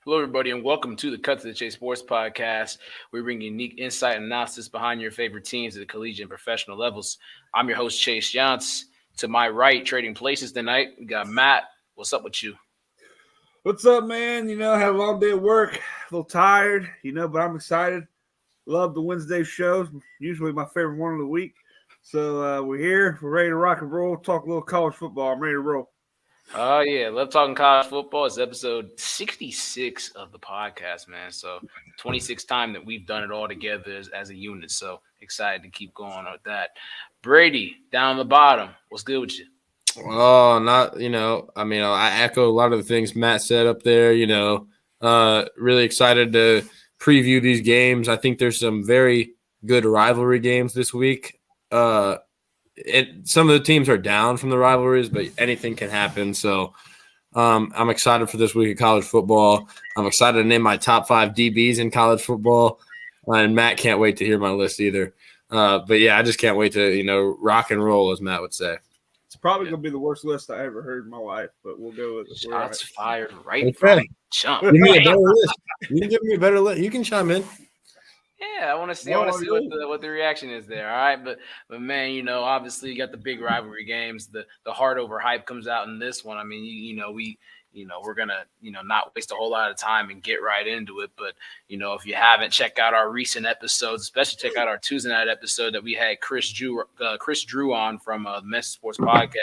Hello, everybody, and welcome to the Cut to the Chase Sports Podcast. We bring unique insight and analysis behind your favorite teams at the collegiate and professional levels. I'm your host, Chase Yance. To my right, trading places tonight, we got Matt. What's up with you? What's up, man? I had a long day at work, a little tired, but I'm excited. Love the Wednesday shows, usually my favorite one of the week. So we're here, we're ready to rock and roll, talk a little college football. I'm ready to roll. Oh, yeah. Love talking college football. It's episode 66 of the podcast, man. So, 26th time that we've done it all together as a unit. So, excited to keep going with that. Brady, down the bottom. What's good with you? Oh, I echo a lot of the things Matt said up there. Really excited to preview these games. I think there's some very good rivalry games this week. Some of the teams are down from the rivalries, but anything can happen. So I'm excited for this week of college football. I'm excited to name my top 5 DBs in college football. And Matt can't wait to hear my list either. But yeah, I just can't wait to, rock and roll, as Matt would say. It's probably going to be the worst list I ever heard in my life, but we'll go with it. Shots fired right from jump. Give me a better list. You can give me a better list. You can chime in. Yeah, I want to see. I want to see what the reaction is there. All right, but man, obviously you got the big rivalry games. The heart over hype comes out in this one. I mean, we're gonna not waste a whole lot of time and get right into it. But if you haven't, check out our recent episodes, especially check out our Tuesday night episode that we had Chris Drew on from the Message Sports Podcast.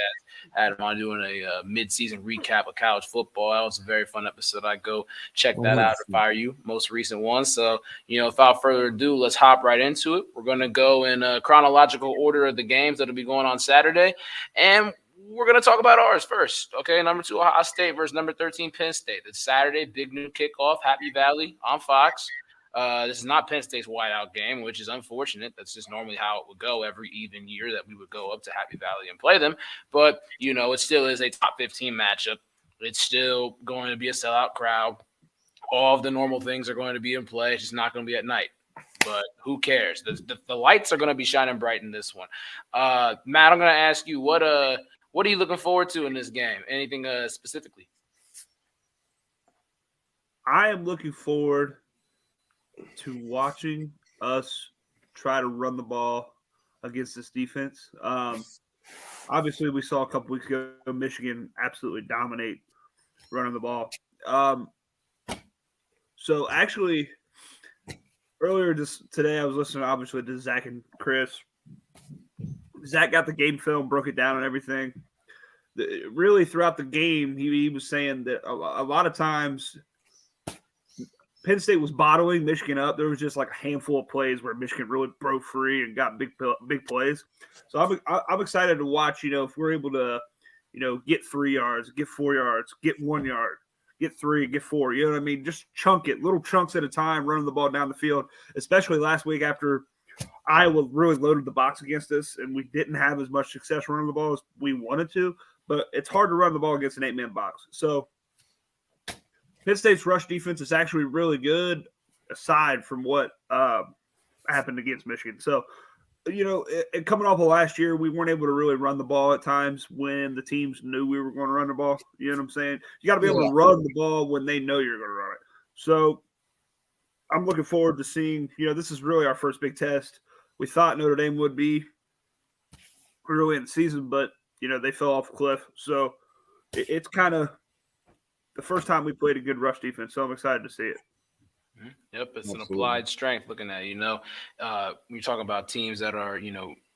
Had him on doing a mid-season recap of college football. That was a very fun episode. I'd go check that out if I were you, most recent one. So, without further ado, let's hop right into it. We're going to go in a chronological order of the games that'll be going on Saturday. And we're going to talk about ours first. Okay, number 2, Ohio State versus number 13, Penn State. It's Saturday, big noon kickoff, Happy Valley on Fox. This is not Penn State's whiteout game, which is unfortunate. That's just normally how it would go every even year that we would go up to Happy Valley and play them. But, it still is a top 15 matchup. It's still going to be a sellout crowd. All of the normal things are going to be in play. It's just not going to be at night. But who cares? The lights are going to be shining bright in this one. Matt, I'm going to ask you, what are you looking forward to in this game? Anything specifically? I am looking forward to watching us try to run the ball against this defense. Obviously, we saw a couple weeks ago Michigan absolutely dominate running the ball. So actually, earlier today, I was listening obviously to Zach and Chris. Zach got the game film, broke it down and everything. Really, throughout the game, he was saying that a lot of times Penn State was bottling Michigan up. There was just like a handful of plays where Michigan really broke free and got big plays. So I'm excited to watch, if we're able to, get 3 yards, get 4 yards, get 1 yard, get 3, get 4. You know what I mean? Just chunk it, little chunks at a time, running the ball down the field, especially last week after Iowa really loaded the box against us and we didn't have as much success running the ball as we wanted to. But it's hard to run the ball against an 8-man box. So Penn State's rush defense is actually really good, aside from what happened against Michigan. So, coming off of last year, we weren't able to really run the ball at times when the teams knew we were going to run the ball. You know what I'm saying? You got to be able to run the ball when they know you're going to run it. So, I'm looking forward to seeing, this is really our first big test. We thought Notre Dame would be early in the season, but, they fell off a cliff. So, it's kind of the first time we played a good rush defense, so I'm excited to see it. Yep, it's an applied strength looking at, when you're talking about teams that are,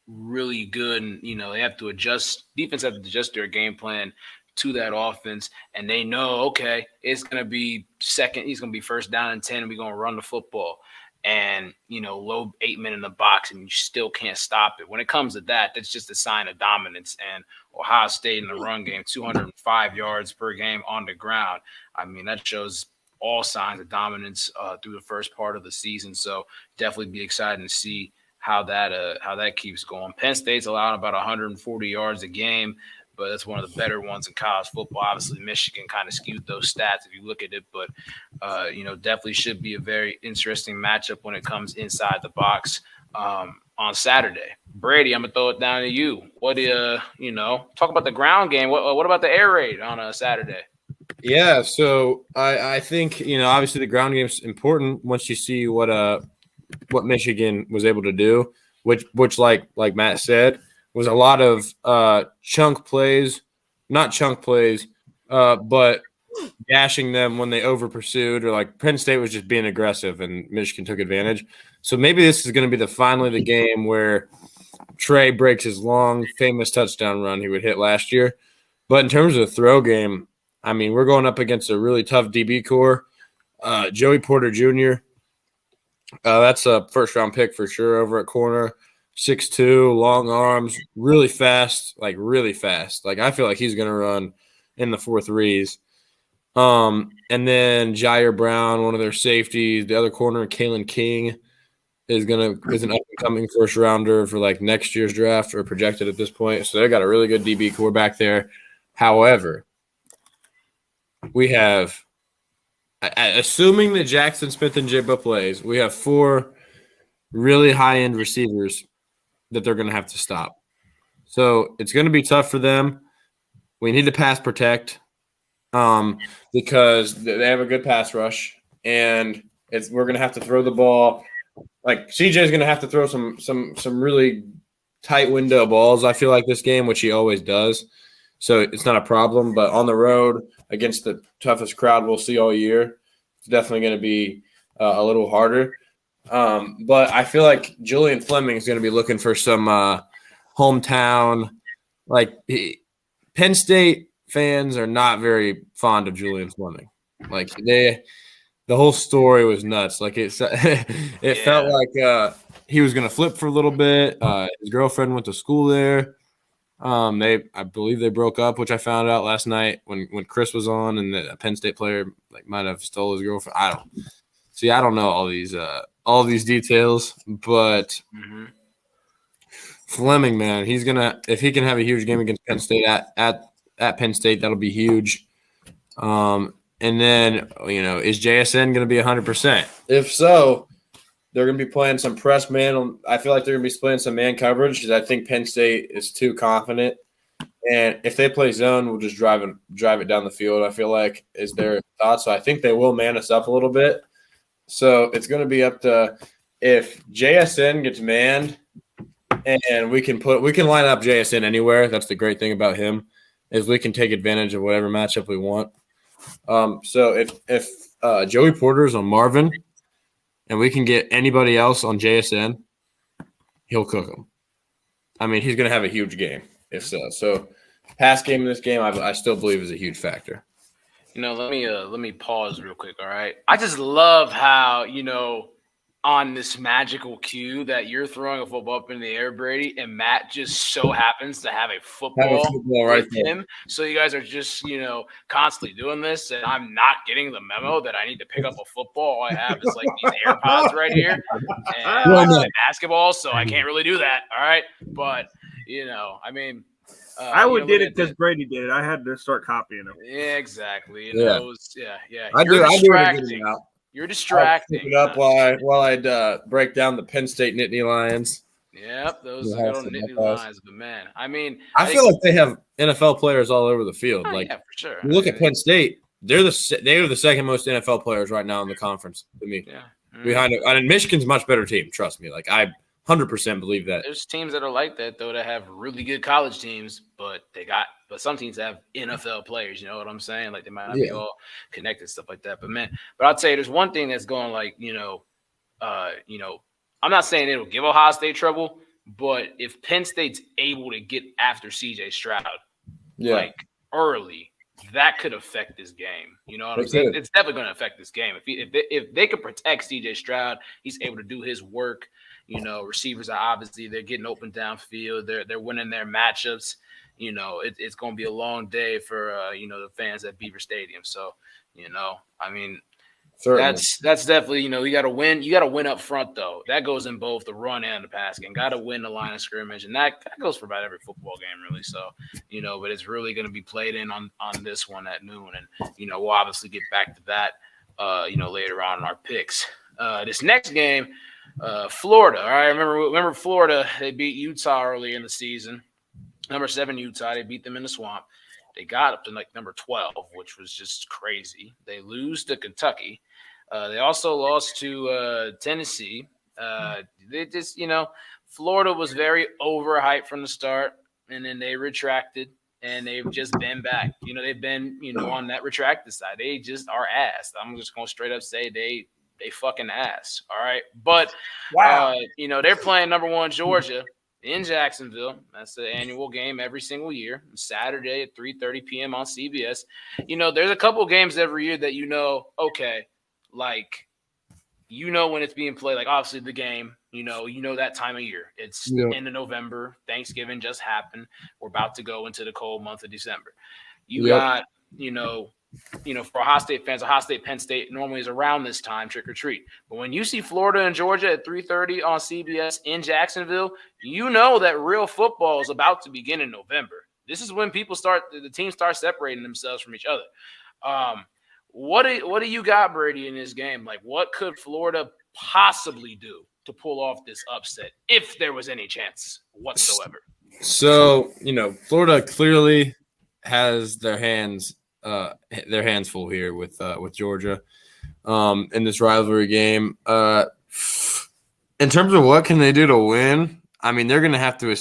really good and, they have to adjust, defense have to adjust their game plan to that offense, and they know, okay, it's going to be second, he's going to be first down and 10, and we're going to run the football. And, low 8 men in the box, and you still can't stop it. When it comes to that, that's just a sign of dominance. And Ohio State in the run game, 205 yards per game on the ground. I mean, that shows all signs of dominance through the first part of the season. So definitely be excited to see how that keeps going. Penn State's allowing about 140 yards a game, but that's one of the better ones in college football. Obviously, Michigan kind of skewed those stats if you look at it, but, definitely should be a very interesting matchup when it comes inside the box on Saturday. Brady, I'm going to throw it down to you. What do talk about the ground game. What about the air raid on a Saturday? Yeah, so I think obviously the ground game's important once you see what Michigan was able to do, which like Matt said was a lot of chunk plays, not chunk plays, but gashing them when they over pursued, or like Penn State was just being aggressive and Michigan took advantage. So maybe this is going to be finally the game where Trey breaks his long famous touchdown run he would hit last year. But in terms of the throw game, I mean, we're going up against a really tough DB core. Joey Porter Jr., that's a first-round pick for sure over at corner. 6'2", long arms, really fast, like really fast. Like I feel like he's going to run in the 4.3s. And then Jair Brown, one of their safeties, the other corner, Kalen King, is an up-and-coming first-rounder for like next year's draft, or projected at this point. So they got a really good DB core back there. However, we have, assuming that Jackson Smith and Jigba plays, we have 4 really high-end receivers that they're going to have to stop. So it's going to be tough for them. We need to pass protect because they have a good pass rush, and we're going to have to throw the ball. Like CJ's going to have to throw some really tight window balls, I feel like, this game, which he always does. So it's not a problem. But on the road against the toughest crowd we'll see all year, it's definitely going to be a little harder. But I feel like Julian Fleming is going to be looking for some hometown. Penn State fans are not very fond of Julian Fleming. Like the whole story was nuts. Like it felt like he was going to flip for a little bit. His girlfriend went to school there. I believe they broke up, which I found out last night when Chris was on, and a Penn State player might have stole his girlfriend. I don't know all these details, but Fleming, man, he's gonna, if he can have a huge game against Penn State at Penn State, that'll be huge. And then is JSN gonna be 100%? If so, they're going to be playing some press man. I feel like they're going to be playing some man coverage because I think Penn State is too confident. And if they play zone, we'll just drive it down the field, I feel like, is their thought. So I think they will man us up a little bit. So it's going to be up to, if JSN gets manned and we can line up JSN anywhere. That's the great thing about him, is we can take advantage of whatever matchup we want. So if Joey Porter's on Marvin – and we can get anybody else on JSN, he'll cook them. I mean, he's going to have a huge game if so. So, pass game in this game, I still believe is a huge factor. Let me pause real quick. All right, I just love how on this magical cue that you're throwing a football up in the air, Brady, and Matt just so happens to have a football right with him. So you guys are just, constantly doing this, and I'm not getting the memo that I need to pick up a football. All I have is like these AirPods right here, and I play basketball, so I can't really do that. All right, but I mean. I did it because Brady did it. I had to start copying him. Yeah, exactly. Yeah. You're distracting. You're distracting. Pick it up while I'd break down the Penn State Nittany Lions. Yep, those are little Nittany Lions. But man, I mean, I feel like they have NFL players all over the field. Yeah, for sure. You look at Penn State; they are the second most NFL players right now in the conference to me. Yeah, behind it. I mean, Michigan's a much better team. Trust me. Like I 100% believe that. There's teams that are like that though, that have really good college teams, but some teams have NFL players. You know what I'm saying? Like they might not be all connected, stuff like that. But I'd say there's one thing that's going like, I'm not saying it'll give Ohio State trouble, but if Penn State's able to get after CJ Stroud, like early, that could affect this game. You know what I'm saying? It's definitely going to affect this game. If they could protect CJ Stroud, he's able to do his work. Receivers are obviously they're getting open downfield. They're winning their matchups. It's going to be a long day for the fans at Beaver Stadium. So, I mean, certainly. That's definitely you got to win. You got to win up front though. That goes in both the run and the pass game. Got to win the line of scrimmage, and that goes for about every football game really. So, but it's really going to be played in on this one at noon, and we'll obviously get back to that later on in our picks. This next game. Florida. All right. Remember Florida, they beat Utah early in the season. Number 7 Utah, they beat them in the swamp. They got up to like number 12, which was just crazy. They lose to Kentucky. They also lost to Tennessee. They just, Florida was very overhyped from the start, and then they retracted, and they've just been back. They've been, on that retracted side. They just are ass. I'm just going to straight up say they fucking ass. All right. But, Wow. They're playing number 1 Georgia in Jacksonville. That's the annual game every single year. Saturday at 3:30 p.m. on CBS. There's a couple games every year that okay, like, when it's being played. Like, obviously the game, that time of year. It's end of November. Thanksgiving just happened. We're about to go into the cold month of December. You got, for Ohio State fans, Ohio State, Penn State normally is around this time, trick or treat. But when you see Florida and Georgia at 3:30 on CBS in Jacksonville, that real football is about to begin in November. This is when the teams start separating themselves from each other. What do you got, Brady, in this game? Like, what could Florida possibly do to pull off this upset, if there was any chance whatsoever? So, Florida clearly has their hands full here with Georgia in this rivalry game. In terms of what can they do to win, I mean, they're going to have to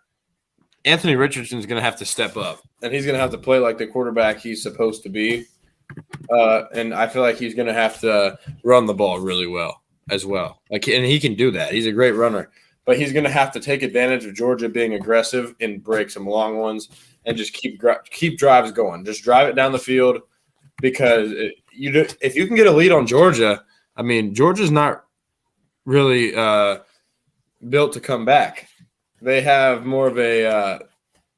– Anthony Richardson's going to have to step up, and he's going to have to play like the quarterback he's supposed to be. And I feel like he's going to have to run the ball really well as well. And he can do that. He's a great runner. But he's going to have to take advantage of Georgia being aggressive and break some long ones and just keep drives going. Just drive it down the field because if you can get a lead on Georgia, I mean, Georgia's not really built to come back. They have more of a,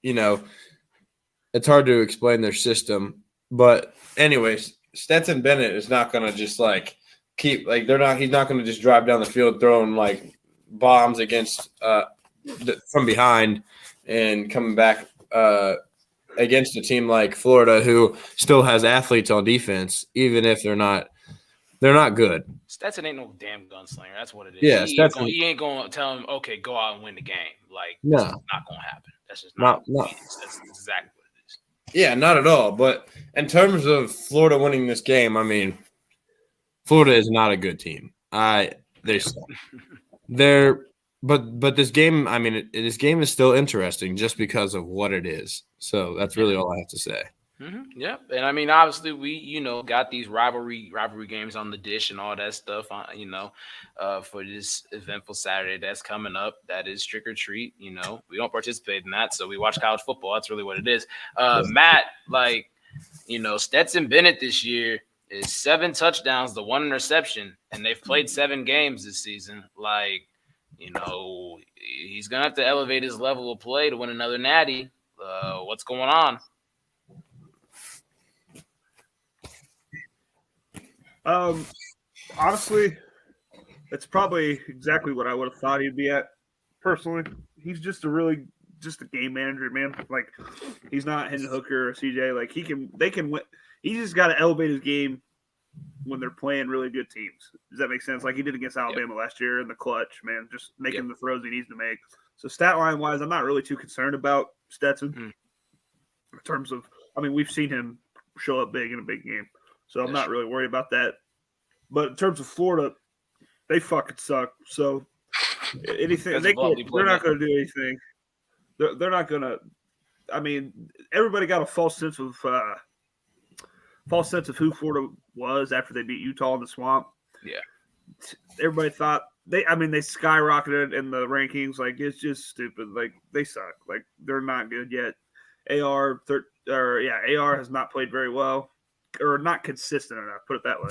it's hard to explain their system. But anyways, Stetson Bennett is not going to just he's not going to just drive down the field throwing bombs against from behind and coming back against a team like Florida, who still has athletes on defense, even if they're not good. Stetson ain't no damn gunslinger. That's what it is. Yeah, he ain't going to tell him, okay, go out and win the game. No, it's not going to happen. That's just not. That's exactly what it is. Yeah, not at all. But in terms of Florida winning this game, I mean, Florida is not a good team. But this game, I mean, this game is still interesting just because of what it is. So that's really all I have to say. Mm-hmm. Yep. And I mean, obviously we, got these rivalry games on the dish and all that stuff, for this eventful Saturday that's coming up. That is trick or treat. We don't participate in that. So we watch college football. That's really what it is. Matt, Stetson Bennett this year is 7 touchdowns to 1 interception, and they've played 7 games this season. He's going to have to elevate his level of play to win another natty. What's going on? Honestly, that's probably exactly what I would have thought he'd be at. Personally, he's just a game manager, man. He's not Hendon Hooker or CJ. They can win. He just got to elevate his game when they're playing really good teams. Does that make sense? Like he did against Alabama last year in the clutch, man. Just making the throws he needs to make. So stat line wise, I'm not really too concerned about Stetson in terms of. I mean, we've seen him show up big in a big game. So I'm not really worried about that. But in terms of Florida, they fucking suck. So anything they're not going to do anything. They're not going to. I mean, everybody got a false sense of who Florida was after they beat Utah in the swamp. Yeah, everybody thought they skyrocketed in the rankings. It's just stupid. They suck. They're not good yet. AR has not played very well. Or not consistent enough, put it that way.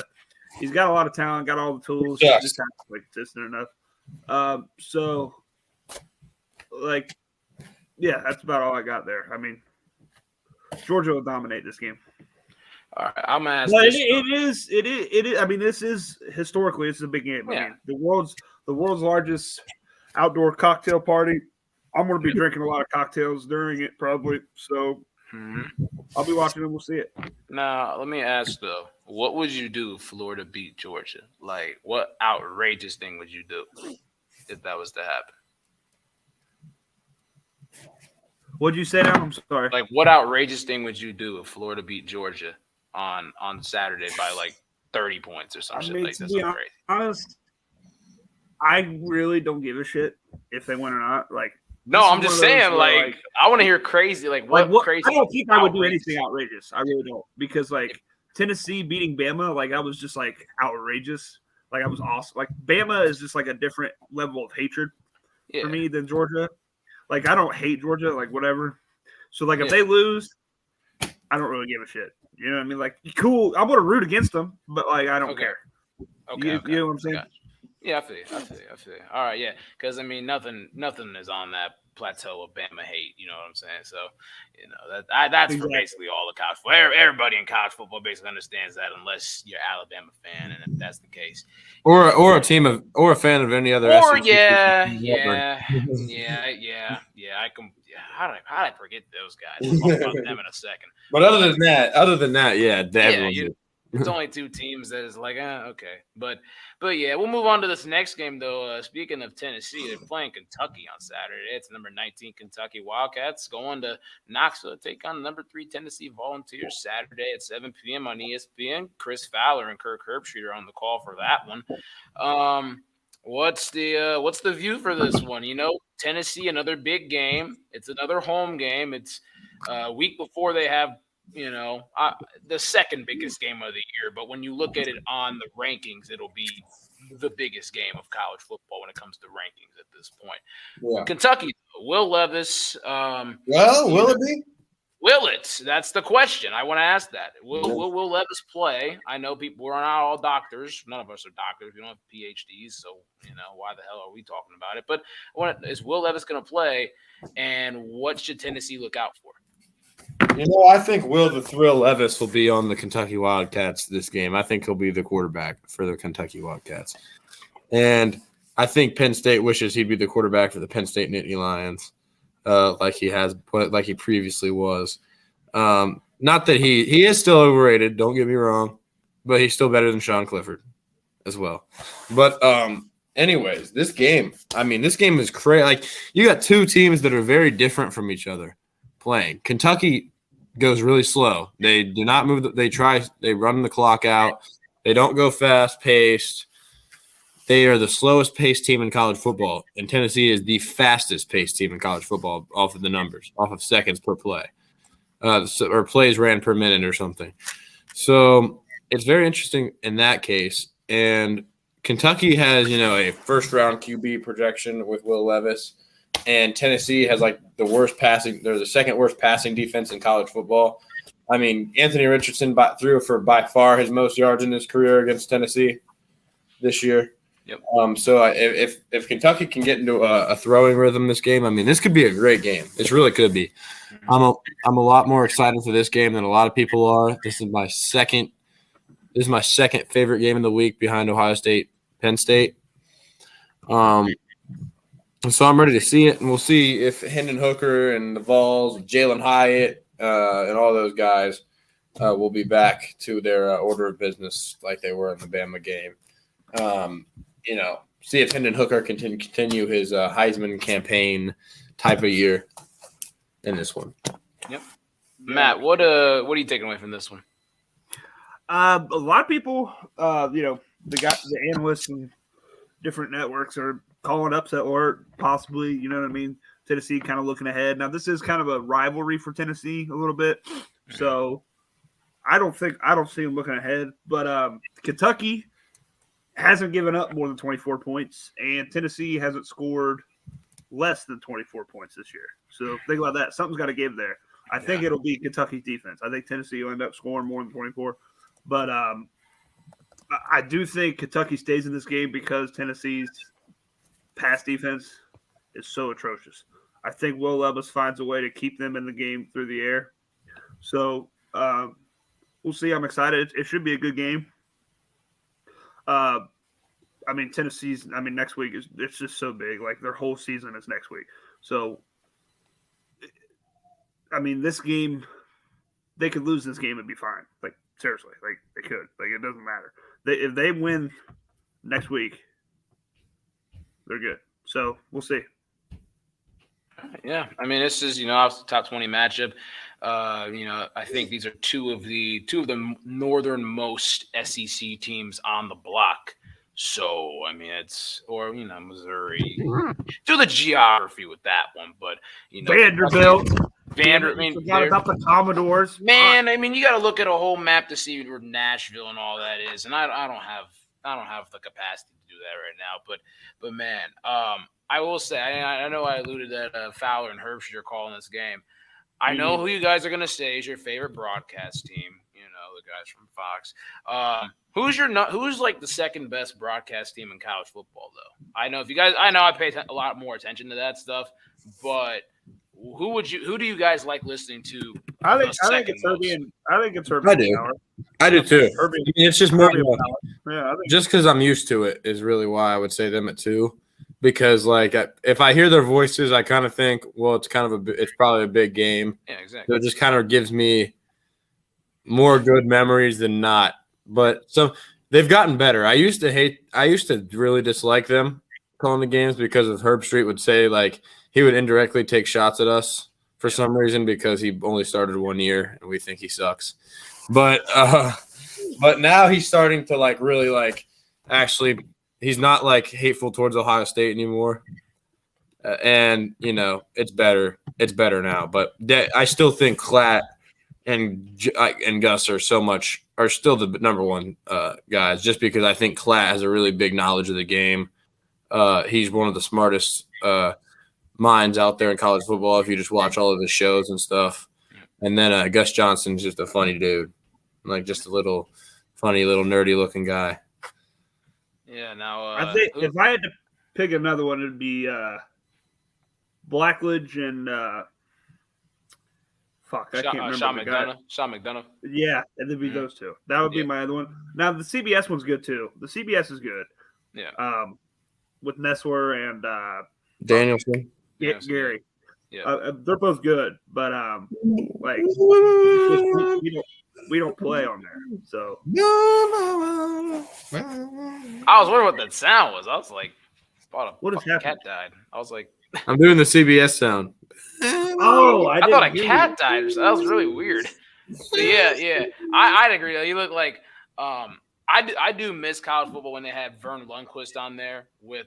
He's got a lot of talent, got all the tools. He's just not consistent enough. That's about all I got there. I mean, Georgia will dominate this game. All right, I'm gonna ask. It is. I mean, this is a big game. Yeah. I mean, the world's largest outdoor cocktail party. I'm going to be drinking a lot of cocktails during it, probably. So. I'll be watching and we'll see it. Now, let me ask though, what would you do if Florida beat Georgia? What outrageous thing would you do if that was to happen? What'd you say now? I'm sorry. Like, what outrageous thing would you do if Florida beat Georgia on Saturday by like 30 points or some shit like To that? be Something crazy. honest, I really don't give a shit if they win or not. Like, No, I'm just saying, like, I want to hear crazy. Like what crazy? I don't think I would do anything outrageous. I really don't, because like Tennessee beating Bama, like I was just like outrageous. Like I was awesome. Like Bama is just like a different level of hatred for me than Georgia. Like I don't hate Georgia, like whatever. So like if they lose, I don't really give a shit. You know what I mean? Like cool, I'm gonna root against them, but like I don't care. Okay, you know what I'm saying? Gotcha. Yeah, I feel you. All right, yeah, because I mean, nothing is on that plateau of Bama hate. You know what I'm saying? So, you know that's for basically all the college football. Everybody in college football basically understands that, unless you're an Alabama fan, and if that's the case, or a team of or a fan of any other. Or SEC yeah. I can. How did I forget those guys? We'll talk about them in a second. But other than that, it's only two teams that is like, okay. But yeah, we'll move on to this next game though. Speaking of Tennessee, they're playing Kentucky on Saturday. It's number 19 Kentucky Wildcats going to Knoxville to take on number 3 Tennessee Volunteers Saturday at 7 p.m. on ESPN. Chris Fowler and Kirk Herbstreit are on the call for that one. What's the view for this one? You know, Tennessee, another big game. It's another home game. It's a week before they have, you know, the second biggest game of the year. But when you look at it on the rankings, it'll be the biggest game of college football when it comes to rankings at this point. Yeah. Kentucky, Will Levis. Will it be? Will it? That's the question. I want to ask that. Will Levis play? I know we're not all doctors. None of us are doctors. We don't have PhDs, so you know why the hell are we talking about it? But is Will Levis going to play? And what should Tennessee look out for? You know, I think Will the Thrill Levis will be on the Kentucky Wildcats this game. I think he'll be the quarterback for the Kentucky Wildcats, and I think Penn State wishes he'd be the quarterback for the Penn State Nittany Lions. Like he previously was. Not that he is still overrated, don't get me wrong, but he's still better than Sean Clifford as well. But anyways, this game is crazy. Like you got two teams that are very different from each other playing. Kentucky goes really slow. They do not move. They run the clock out. They don't go fast paced. They are the slowest paced team in college football, and Tennessee is the fastest paced team in college football off of the numbers, off of seconds per play, or plays ran per minute or something. So it's very interesting in that case. And Kentucky has, you know, a first-round QB projection with Will Levis, and Tennessee has like the worst passing. They're the second worst passing defense in college football. I mean, Anthony Richardson threw for by far his most yards in his career against Tennessee this year. Yep. So if Kentucky can get into a throwing rhythm this game, I mean, this could be a great game. This really could be. I'm a lot more excited for this game than a lot of people are. This is my second favorite game of the week behind Ohio State, Penn State. So I'm ready to see it, and we'll see if Hendon Hooker and the Vols, Jalen Hyatt, and all those guys will be back to their order of business like they were in the Bama game. You know, see if Hendon Hooker can continue his Heisman campaign type of year in this one. Yep. Matt, what are you taking away from this one? A lot of people, you know, the analysts and different networks are calling upset or possibly, you know what I mean, Tennessee kind of looking ahead. Now, this is kind of a rivalry for Tennessee a little bit, so I don't see them looking ahead. But Kentucky hasn't given up more than 24 points, and Tennessee hasn't scored less than 24 points this year. So think about that. Something's got to give there. I think it'll be Kentucky's defense. I think Tennessee will end up scoring more than 24. But I do think Kentucky stays in this game because Tennessee's pass defense is so atrocious. I think Will Levis finds a way to keep them in the game through the air. So we'll see. I'm excited. It should be a good game. I mean, next week it's just so big. Like their whole season is next week. So, I mean, this game, they could lose this game and be fine. Like seriously, like they could. Like it doesn't matter. If they win next week, they're good. So we'll see. Yeah, I mean, this is obviously top 20 matchup. I think these are two of the northernmost SEC teams on the block. So I mean, Missouri. Do the geography with that one, but Vanderbilt. I mean, forgot about the Commodores. man. I mean, you got to look at a whole map to see where Nashville and all that is, and I don't have the capacity to do that right now. But man, I will say I know I alluded that Fowler and Herbstreit are calling this game. I know who you guys are going to say is your favorite broadcast team. The guys from Fox. Who's like the second best broadcast team in college football, though? I know I pay a lot more attention to that stuff, but who do you guys like listening to? I think it's Herbie. I do too. Herbie, I mean, it's just more. Yeah, just because I'm used to it is really why I would say them at 2. Because if I hear their voices, I kind of think, well, it's probably a big game. Yeah, exactly. So it just kind of gives me more good memories than not. But they've gotten better. I used to really dislike them calling the games because of Herbstreit would say he would indirectly take shots at us for some reason because he only started 1 year and we think he sucks. But now he's starting to really actually. He's not hateful towards Ohio State anymore, and it's better. It's better now. But I still think Klatt and Gus are still the number one guys. Just because I think Klatt has a really big knowledge of the game. He's one of the smartest minds out there in college football. If you just watch all of his shows and stuff, and then Gus Johnson's just a funny dude, just a little funny, little nerdy looking guy. Yeah, now I think if I had to pick another one, it'd be Blackledge and I can't remember Sean the guy. Sean McDonough. Yeah, it'd be those two. That would be my other one. Now the CBS one's good too. The CBS is good. Yeah. With Nessler and Danielson. Gary. Yeah. They're both good, but we don't play on there. So I was wondering what that sound was. I was like, what is happening? Cat died. I was like, I'm doing the CBS sound. Oh, I thought a cat died. So that was really weird. But yeah. I'd agree. Though. You look like I do miss college football when they had Vern Lundquist on there with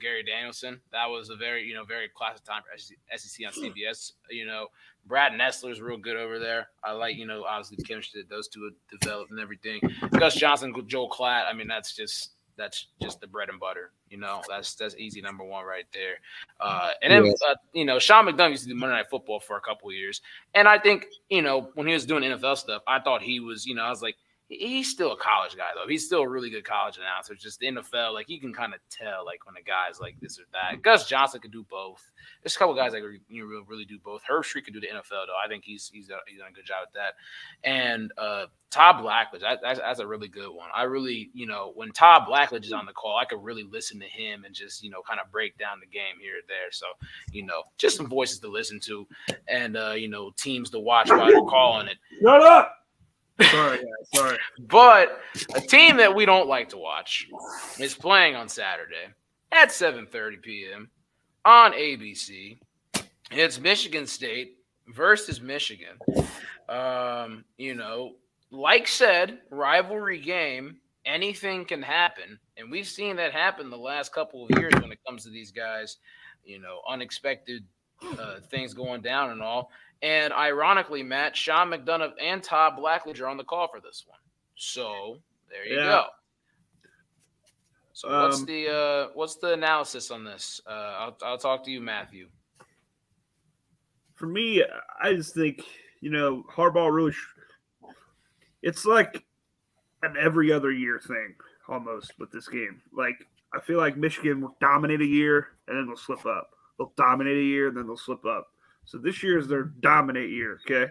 Gary Danielson. That was a very very classic time for SEC on CBS. Brad Nessler's real good over there. I like obviously the chemistry that those two have developed and everything. Gus Johnson, Joel Klatt. I mean that's just the bread and butter. That's easy number one right there. And then Sean McDonough used to do Monday Night Football for a couple of years, and I think when he was doing NFL stuff, I thought he was I was like. He's still a college guy, though. He's still a really good college announcer. Just the NFL, you can kind of tell, when a guy's like this or that. Gus Johnson could do both. There's a couple guys that really do both. Herbstreit could do the NFL, though. I think he's done a good job at that. And Todd Blackledge, that's a really good one. I really, when Todd Blackledge is on the call, I could really listen to him and just, kind of break down the game here or there. So, just some voices to listen to and, teams to watch while they're calling it. Shut up! Sorry. But a team that we don't like to watch is playing on Saturday at 7:30 p.m. on ABC. It's Michigan State versus Michigan. Like said, rivalry game, anything can happen. And we've seen that happen the last couple of years when it comes to these guys, unexpected things going down and all. And ironically, Matt, Sean McDonough and Todd Blackledge are on the call for this one. So there you go. So what's the analysis on this? I'll talk to you, Matthew. For me, I just think Harbaugh really. It's like an every other year thing almost with this game. I feel like Michigan will dominate a year and then they'll slip up. They'll dominate a year and then they'll slip up. So this year is their dominate year, okay?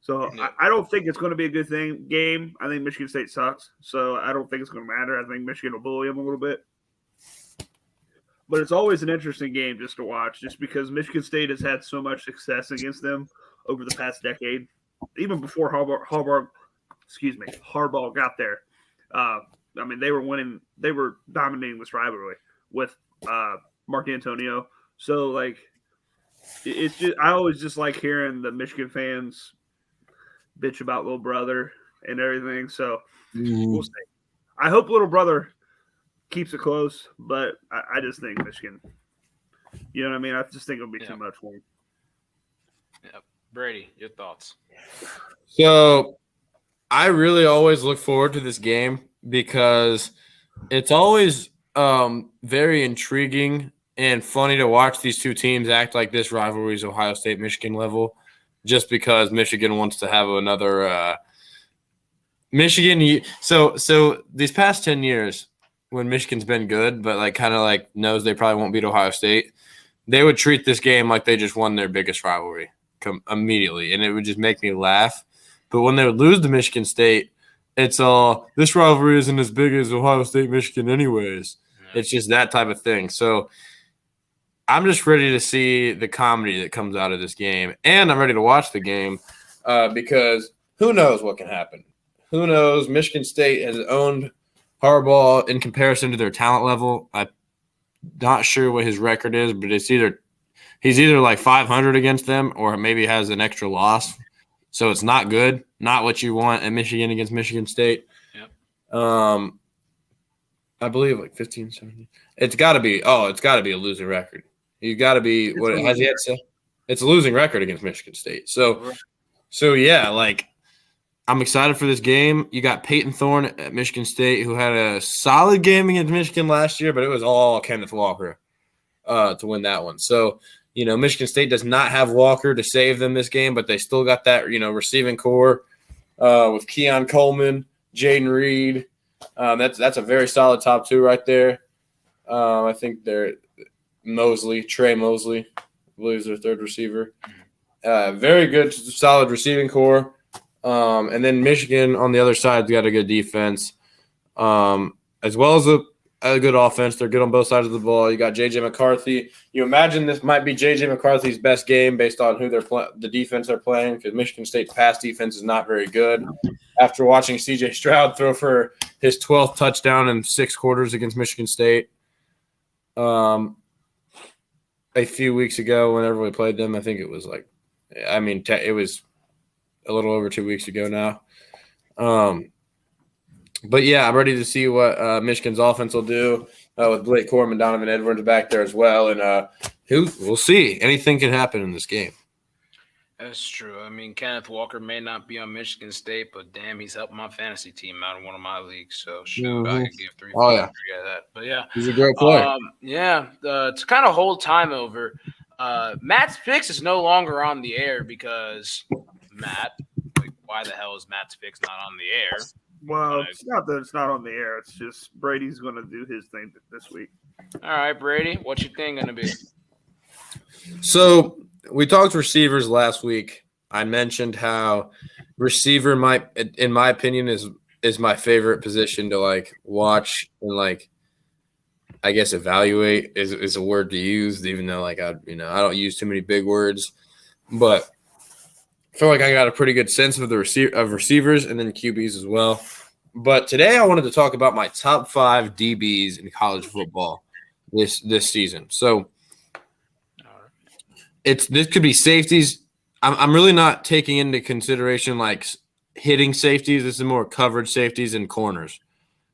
So I don't think it's going to be a good game. I think Michigan State sucks, so I don't think it's going to matter. I think Michigan will bully them a little bit. But it's always an interesting game just to watch, just because Michigan State has had so much success against them over the past decade, even before Harbaugh got there. They were winning. They were dominating this rivalry with Mark D'Antonio. So, It's just I always just like hearing the Michigan fans bitch about little brother and everything. So we'll see. I hope little brother keeps it close, but I just think Michigan. You know what I mean? I just think it'll be too much for him. Yeah. Brady, your thoughts? So I really always look forward to this game because it's always very intriguing and funny to watch these two teams act like this rivalry is Ohio State Michigan level, just because Michigan wants to have another Michigan. So these past 10 years, when Michigan's been good, but like kind of like knows they probably won't beat Ohio State, they would treat this game like they just won their biggest rivalry immediately, and it would just make me laugh. But when they would lose to Michigan State, it's all this rivalry isn't as big as Ohio State Michigan anyways. Yeah. It's just that type of thing. So I'm just ready to see the comedy that comes out of this game, and I'm ready to watch the game because who knows what can happen. Who knows? Michigan State has owned Harbaugh in comparison to their talent level. I'm not sure what his record is, but he's either like 500 against them or maybe has an extra loss. So it's not good, not what you want at Michigan against Michigan State. Yep. I believe like 15, 17. It's got to be a losing record. You got to be what has he had to? It's a losing record against Michigan State. So yeah, like I'm excited for this game. You got Peyton Thorne at Michigan State, who had a solid game against Michigan last year, but it was all Kenneth Walker to win that one. So, Michigan State does not have Walker to save them this game, but they still got that, receiving core with Keon Coleman, Jaden Reed. That's a very solid top two right there. I think they're Trey Mosley, I believe is their third receiver. Very good, solid receiving core. And then Michigan on the other side's got a good defense, as well as a good offense. They're good on both sides of the ball. You got J.J. McCarthy. You imagine this might be J.J. McCarthy's best game based on who the defense they're playing, because Michigan State's pass defense is not very good. After watching C.J. Stroud throw for his 12th touchdown in 6 quarters against Michigan State a few weeks ago whenever we played them, I think it was it was a little over 2 weeks ago now. But yeah, I'm ready to see what Michigan's offense will do with Blake Corum and Donovan Edwards back there as well. And we'll see. Anything can happen in this game. That's true. I mean, Kenneth Walker may not be on Michigan State, but damn, he's helping my fantasy team out in one of my leagues. So shoot, I could give 3 points for that. But yeah, he's a great player. To kind of hold time over, Matt's Picks is no longer on the air because Matt. Why the hell is Matt's Picks not on the air? Well, it's not that it's not on the air. It's just Brady's going to do his thing this week. All right, Brady, what's your thing going to be? So we talked receivers last week. I mentioned how receiver in my opinion, is my favorite position to watch and I guess evaluate is a word to use, even though I don't use too many big words, but I feel like I got a pretty good sense of receivers and then QBs as well. But today I wanted to talk about my top 5 DBs in college football this season. So this could be safeties. I'm really not taking into consideration hitting safeties. This is more coverage safeties and corners.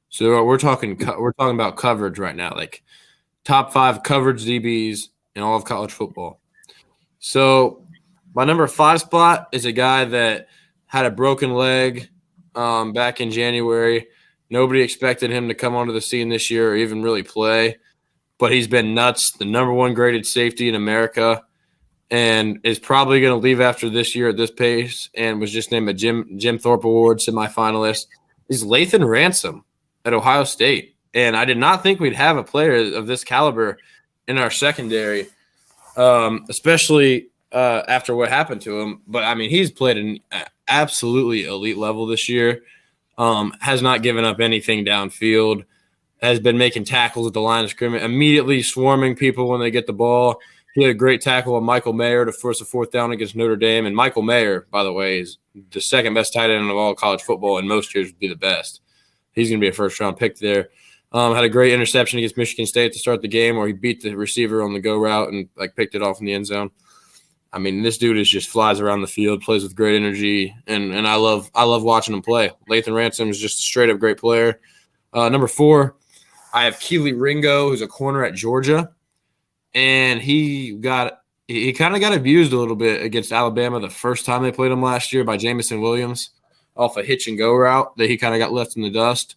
So we're talking about coverage right now, top 5 coverage DBs in all of college football. So my number 5 spot is a guy that had a broken leg back in January. Nobody expected him to come onto the scene this year or even really play, but he's been nuts. The number 1 graded safety in America, and is probably going to leave after this year at this pace, and was just named a Jim Thorpe Award semifinalist. Is Lathan Ransom at Ohio State, and I did not think we'd have a player of this caliber in our secondary, especially after what happened to him. But I mean, he's played an absolutely elite level this year. Has not given up anything downfield. Has been making tackles at the line of scrimmage, immediately swarming people when they get the ball. He had a great tackle on Michael Mayer to force a 4th down against Notre Dame. And Michael Mayer, by the way, is the 2nd best tight end of all college football, and most years would be the best. He's going to be a first-round pick there. Had a great interception against Michigan State to start the game where he beat the receiver on the go route and picked it off in the end zone. I mean, this dude is just flies around the field, plays with great energy, and I love watching him play. Lathan Ransom is just a straight up great player. Number 4, I have Keely Ringo, who's a corner at Georgia, and he kind of got abused a little bit against Alabama the first time they played him last year by Jamison Williams off a hitch and go route that he kind of got left in the dust.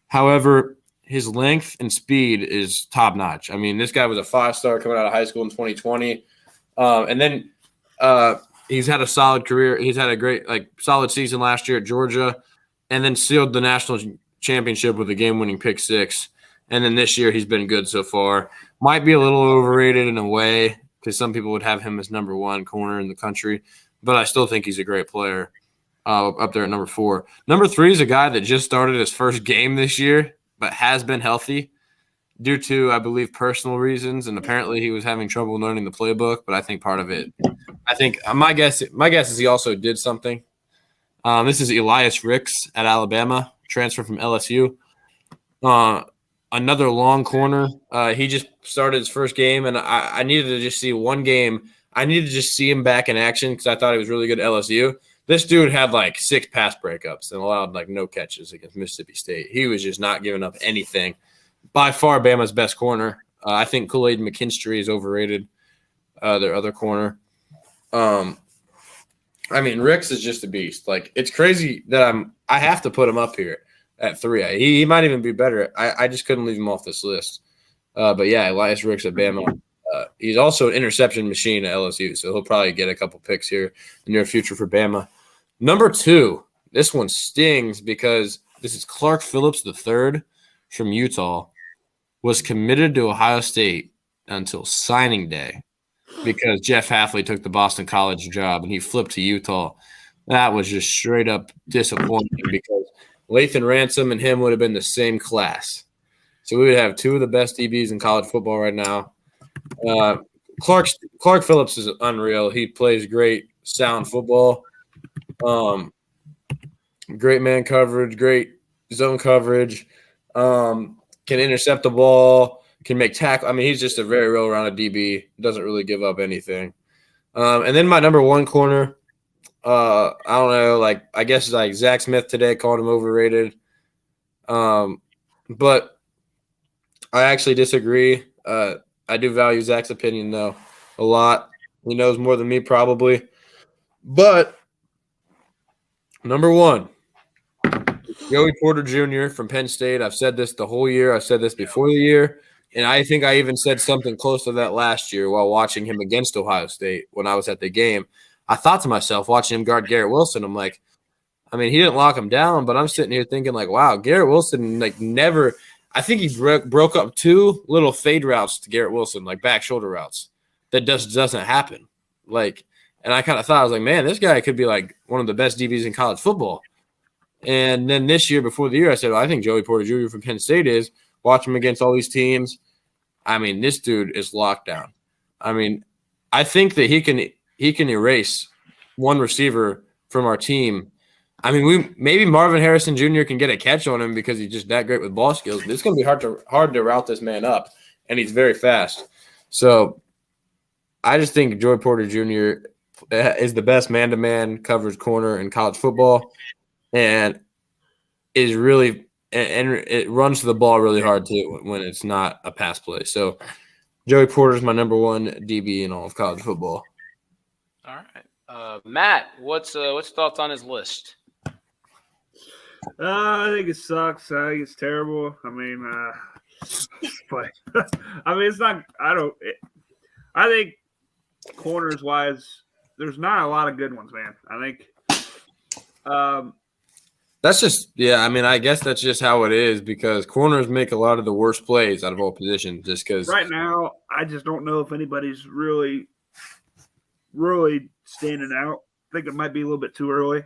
However, his length and speed is top notch. I mean, this guy was a 5-star coming out of high school in 2020. And then he's had a solid career. He's had a great, solid season last year at Georgia, and then sealed the national championship with a game-winning pick 6. And then this year he's been good so far. Might be a little overrated in a way because some people would have him as number 1 corner in the country, but I still think he's a great player up there at number 4. Number 3 is a guy that just started his first game this year but has been healthy due to, I believe, personal reasons, and apparently he was having trouble learning the playbook. But I think part of it, my guess is he also did something. This is Elias Ricks at Alabama, transfer from LSU. Another long corner. He just started his first game, and I needed to just see one game. I needed to just see him back in action because I thought he was really good at LSU. This dude had 6 pass breakups and allowed no catches against Mississippi State. He was just not giving up anything. By far, Bama's best corner. I think Kool-Aid McKinstry is overrated. Their other corner. I mean, Ricks is just a beast. It's crazy that I have to put him up here at 3. He might even be better. I just couldn't leave him off this list. But yeah, Elias Ricks at Bama. He's also an interception machine at LSU, so he'll probably get a couple picks here in the near future for Bama. Number 2, this one stings because this is Clark Phillips III from Utah, was committed to Ohio State until signing day because Jeff Hafley took the Boston College job and he flipped to Utah. That was just straight up disappointing because Lathan Ransom and him would have been the same class. So we would have 2 of the best DBs in college football right now. Clark Phillips is unreal. He plays great sound football. Great man coverage, great zone coverage. Can intercept the ball, can make tackle. I mean, he's just a very well-rounded DB. Doesn't really give up anything. And then my number 1 corner, I don't know, I guess Zach Smith today called him overrated. But I actually disagree. I do value Zach's opinion, though, a lot. He knows more than me probably. But number 1, Joey Porter Jr. from Penn State. I've said this the whole year. I've said this before the year. And I think I even said something close to that last year while watching him against Ohio State when I was at the game. I thought to myself, watching him guard Garrett Wilson, I'm like, I mean, he didn't lock him down, but I'm sitting here thinking wow, Garrett Wilson never – I think he broke up 2 little fade routes to Garrett Wilson, back shoulder routes. That just doesn't happen. And I kind of thought, I was like, man, this guy could be one of the best DBs in college football. And then this year, before the year, I said, well, I think Joey Porter Jr. from Penn State is. Watch him against all these teams. I mean, this dude is locked down. I mean, I think that he can erase one receiver from our team. I mean, maybe Marvin Harrison Jr. can get a catch on him because he's just that great with ball skills. But it's going to be hard to route this man up, and he's very fast. So I just think Joey Porter Jr. is the best man-to-man coverage corner in college football, and is really and it runs the ball really hard too when it's not a pass play. So Joey Porter is my number 1 DB in all of college football. All right, Matt, what's thoughts on his list? I think it sucks. I think it's terrible. I mean, but I mean, it's not. I think corners wise, there's not a lot of good ones, man. I think. That's just I mean, I guess that's just how it is because corners make a lot of the worst plays out of all positions. Just because right now, I just don't know if anybody's really standing out. I think it might be a little bit too early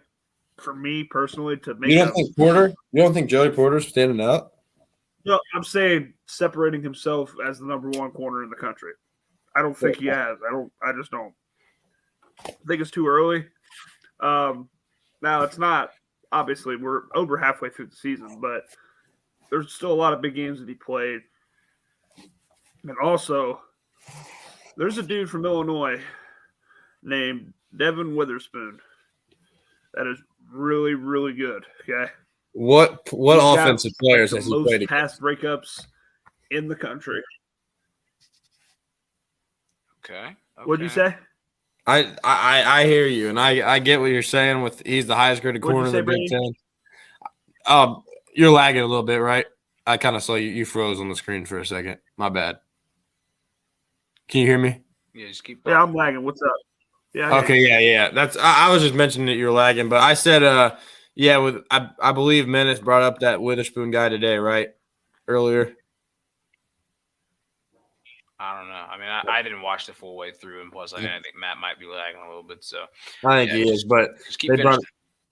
for me personally to make. You don't think Joey Porter's standing out? No, I'm saying separating himself as the number 1 corner in the country. I don't think he has. I just don't. I think it's too early. Now it's not. Obviously, we're over halfway through the season, but there's still a lot of big games that he played. And also, there's a dude from Illinois named Devin Witherspoon. That is really, really good. Okay. What He's got, offensive players the has he most played pass against? breakups in the country. Okay. What'd you say? I hear you, and I get what you're saying. With he's the highest graded What'd corner you in the say, Big Brady? Ten. You're lagging a little bit, right? I kind of saw you froze on the screen for a second. My bad. Can you hear me? Yeah, just keep. Yeah, I'm lagging. What's up? Yeah. Okay, yeah. That's I was just mentioning that you're lagging, but I said, yeah. I believe Menace brought up that Witherspoon guy today, right? Earlier. I don't know. I mean, I didn't watch the full way through, and plus, I think Matt might be lagging a little bit. So I think yeah, he is, but just keep they finishing. brought.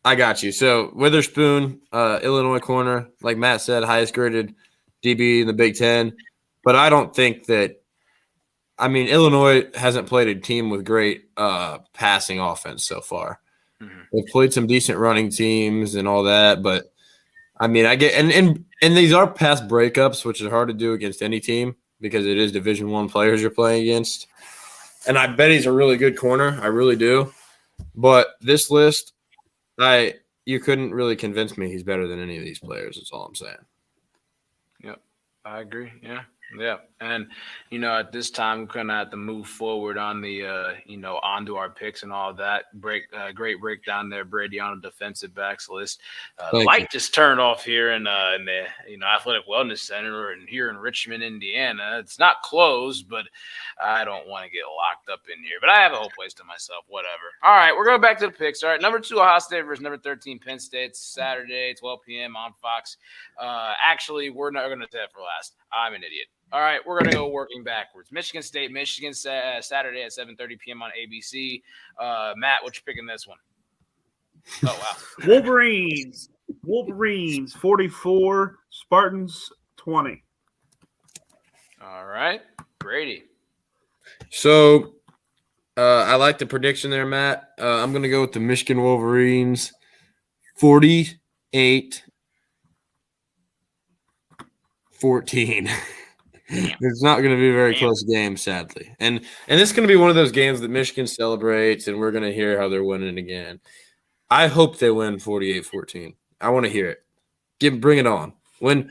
I got you. So Witherspoon, Illinois corner, like Matt said, highest graded DB in the Big Ten. But I don't think that. I mean, Illinois hasn't played a team with great passing offense so far. Mm-hmm. They've played some decent running teams and all that, but I mean, I get and these are pass breakups, which is hard to do against any team because it is Division I players you're playing against. And I bet he's a really good corner. I really do. But this list, you couldn't really convince me he's better than any of these players. That's all I'm saying. Yep, I agree. Yeah. And, at this time, we're going to have to move forward on the, onto our picks and all that. Great breakdown there, Brady, on the defensive backs list. The light just turned off here in the, Athletic Wellness Center and here in Richmond, Indiana. It's not closed, but I don't want to get locked up in here. But I have a whole place to myself, whatever. All right, we're going back to the picks. All right, number 2, Ohio State versus number 13, Penn State. Saturday, 12 p.m. on Fox. Actually, we're not going to say that for last. I'm an idiot. All right, we're going to go working backwards. Michigan State, Michigan, Saturday at 7:30 p.m. on ABC. Matt, what you picking this one? Oh, wow. Wolverines, 44, Spartans, 20. All right, Brady. So I like the prediction there, Matt. I'm going to go with the Michigan Wolverines, 48-14. It's not going to be a very close game, sadly. And this is going to be one of those games that Michigan celebrates, and we're going to hear how they're winning again. I hope they win 48-14. I want to hear it. Bring it on.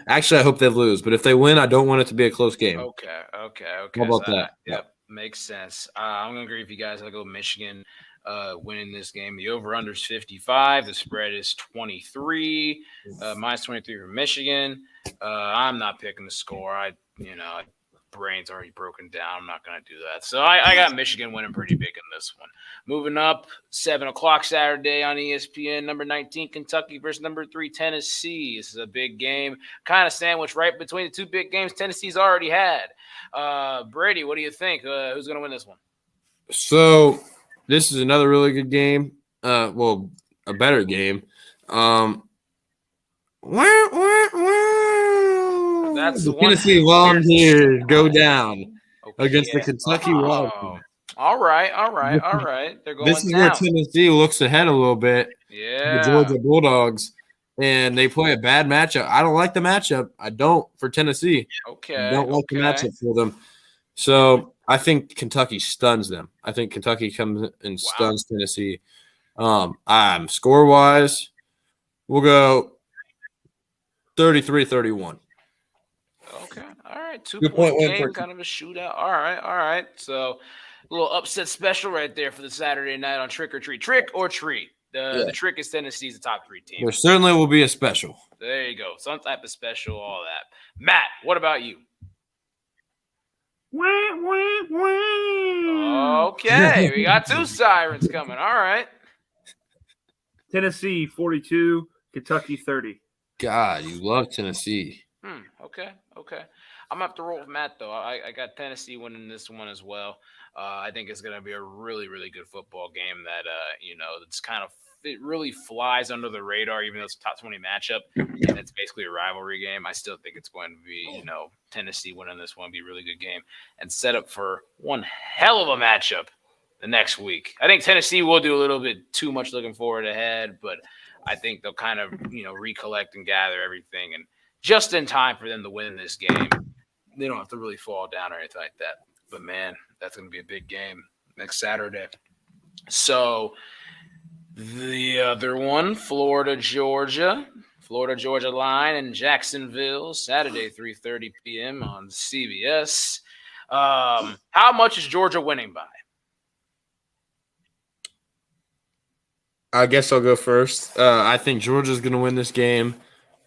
Actually, I hope they lose, but if they win, I don't want it to be a close game. Okay. How about that? Yep, makes sense. I'm going to agree with you guys. I'll go Michigan winning this game. The over-under is 55. The spread is 23. Minus 23 for Michigan. I'm not picking the score. Brain's already broken down. I'm not going to do that. So I got Michigan winning pretty big in this one. Moving up, 7 o'clock Saturday on ESPN, number 19, Kentucky versus number 3, Tennessee. This is a big game, kind of sandwiched right between the two big games Tennessee's already had. Brady, what do you think? Who's going to win this one? So this is another really good game. A better game. That's the Tennessee Volunteers go down against the Kentucky Wildcats. All right. They're going This is where Tennessee looks ahead a little bit. Yeah. The Georgia Bulldogs, and they play a bad matchup. I don't like the matchup. I don't for Tennessee. Okay. I don't like the matchup for them. So I think Kentucky stuns them. I think Kentucky comes and stuns Tennessee. Score-wise, we'll go 33-31. Okay. All right. 2-point game, kind of a shootout. All right. So a little upset special right there for the Saturday night on Trick or Treat. Trick or Treat. The trick is Tennessee's the top 3 team. There certainly will be a special. There you go. Some type of special, all that. Matt, what about you? Okay. We got 2 sirens coming. All right. Tennessee, 42, Kentucky, 30. God, you love Tennessee. Okay. I'm going to have to roll with Matt, though. I got Tennessee winning this one as well. I think it's going to be a really, really good football game that, it's it really flies under the radar, even though it's a top 20 matchup, and it's basically a rivalry game. I still think it's going to be, Tennessee winning this one, be a really good game, and set up for one hell of a matchup the next week. I think Tennessee will do a little bit too much looking forward ahead, but I think they'll kind of, recollect and gather everything, and just in time for them to win this game. They don't have to really fall down or anything like that. But, man, that's going to be a big game next Saturday. So the other one, Florida, Georgia line in Jacksonville, Saturday, 3:30 p.m. on CBS. How much is Georgia winning by? I guess I'll go first. I think Georgia's going to win this game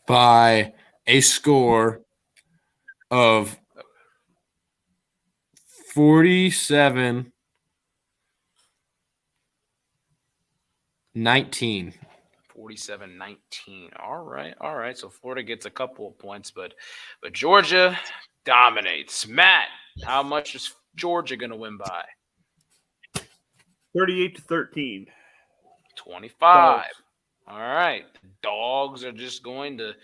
by a score of 47-19. 47-19. All right. So Florida gets a couple of points, but Georgia dominates. Matt, how much is Georgia going to win by? 38-13. 25. Dogs. All right. The Dogs are just going to,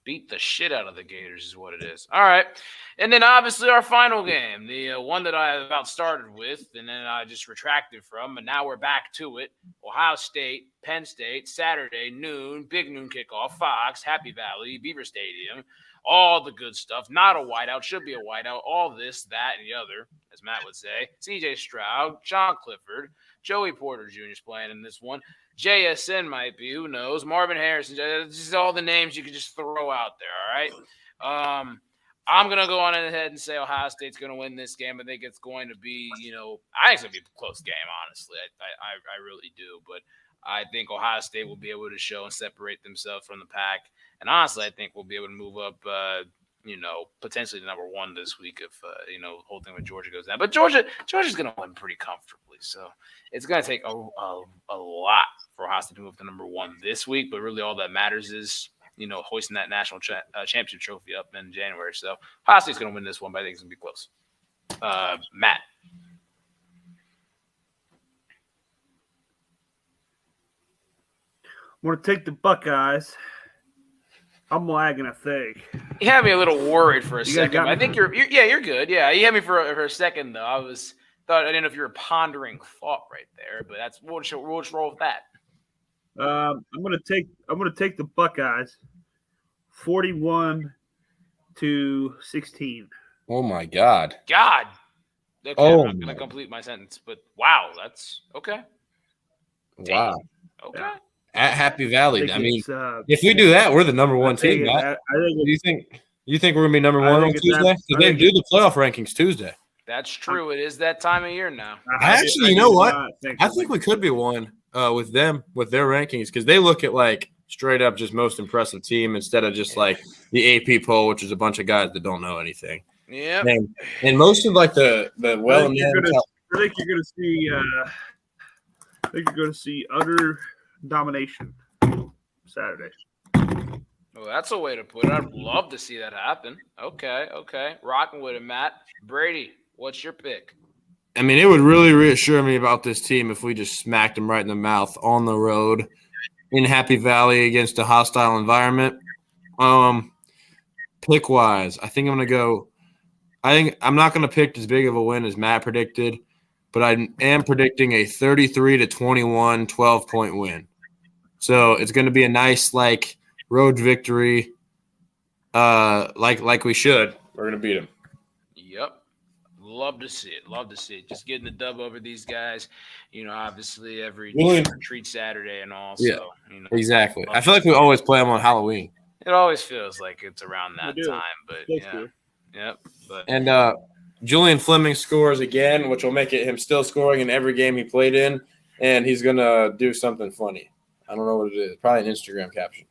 beat the shit out of the Gators is what it is. All right. And then obviously our final game, the one that I about started with and then I just retracted from, and now we're back to it. Ohio State, Penn State, Saturday, noon, big noon kickoff, Fox, Happy Valley, Beaver Stadium, all the good stuff. Not a whiteout, should be a whiteout, all this, that, and the other, as Matt would say. C.J. Stroud, John Clifford, Joey Porter Jr. is playing in this one. JSN might be, who knows? Marvin Harrison, just all the names you could just throw out there, all right? I'm going to go on ahead and say Ohio State's going to win this game. I think it's going to be, I think it's going to be a close game, honestly. I really do. But I think Ohio State will be able to show and separate themselves from the pack. And honestly, I think we'll be able to move up, potentially to number one this week if, the whole thing with Georgia goes down. But Georgia's going to win pretty comfortably. So it's going to take a lot for Ohio State to move to number one this week. But really all that matters is, hoisting that national championship trophy up in January. So Ohio State's going to win this one, but I think it's going to be close. Matt. I'm going to take the Buckeyes. I'm lagging, I think. You had me a little worried for a second. I think you're good. Yeah, you had me for a second though. I didn't know if you were pondering thought right there, but we'll just roll with that. I'm gonna take the Buckeyes, 41-16. Oh my God. Okay, I'm not gonna complete my sentence, but wow, that's okay. Wow. Damn. Okay. Yeah. At Happy Valley. I mean, if we do that, we're the number one team. Do you think we're gonna be number one on Tuesday? Because they do the playoff rankings Tuesday. That's true. It is that time of year now. Actually, you know what? I think we could be one with them with their rankings because they look at like straight up just most impressive team instead of just like the AP poll, which is a bunch of guys that don't know anything. Yeah. And most of like the well. I think you're gonna see utter domination Saturday. Well, that's a way to put it. I'd love to see that happen. Okay. Rocking with it, Matt. Brady, what's your pick? I mean, it would really reassure me about this team if we just smacked them right in the mouth on the road in Happy Valley against a hostile environment. Pick-wise, I think I'm going to go – I think I'm not going to pick as big of a win as Matt predicted, but I am predicting a 33-21 12-point win. So it's going to be a nice, like, road victory like we should. We're going to beat them. Yep. Love to see it. Just getting the dub over these guys. Obviously every treat Saturday and all. Yeah, so, exactly. I feel like we always play them on Halloween. It always feels like it's around that time. But, yeah. Yep. And Julian Fleming scores again, which will make it him still scoring in every game he played in, and he's going to do something funny. I don't know what it is. Probably an Instagram caption.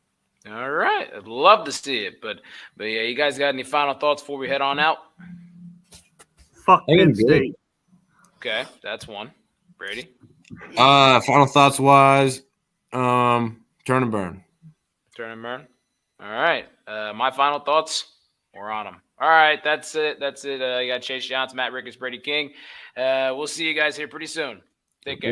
All right. I'd love to see it. But yeah, you guys got any final thoughts before we head on out? Fuck Penn State. Okay, that's one. Brady? Final thoughts wise, turn and burn. Turn and burn? All right. My final thoughts, we're on them. All right, that's it. You got Chase Johnson, Matt Ricketts, Brady King. We'll see you guys here pretty soon. Take care.